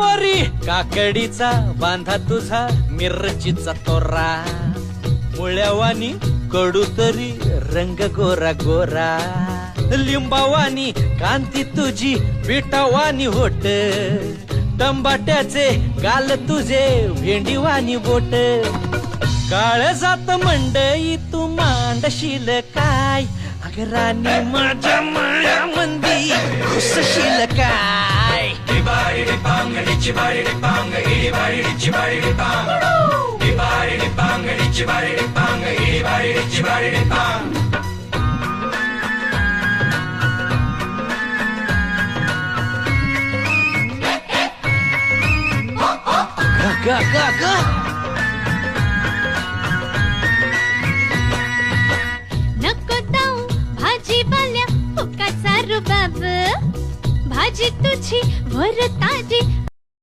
पोरी काकडीचा बांधा तुझा मिरचीचा तोरा मुळ्यावानी कडू तरी रंग गोरा गोरा लिंबावानी कांती तुझी पिठावानी होट टंबाट्याचे गाल तुझे भेंडीवानी बोट काळ जात मंडई तू मांडशील काय अगरानी माझ्या माळ्यामंदी घुसशील काय गा गा गा नको जाऊ भाजीवाल्या फुकाचा रुबाब भाजी तुझी वर ताजी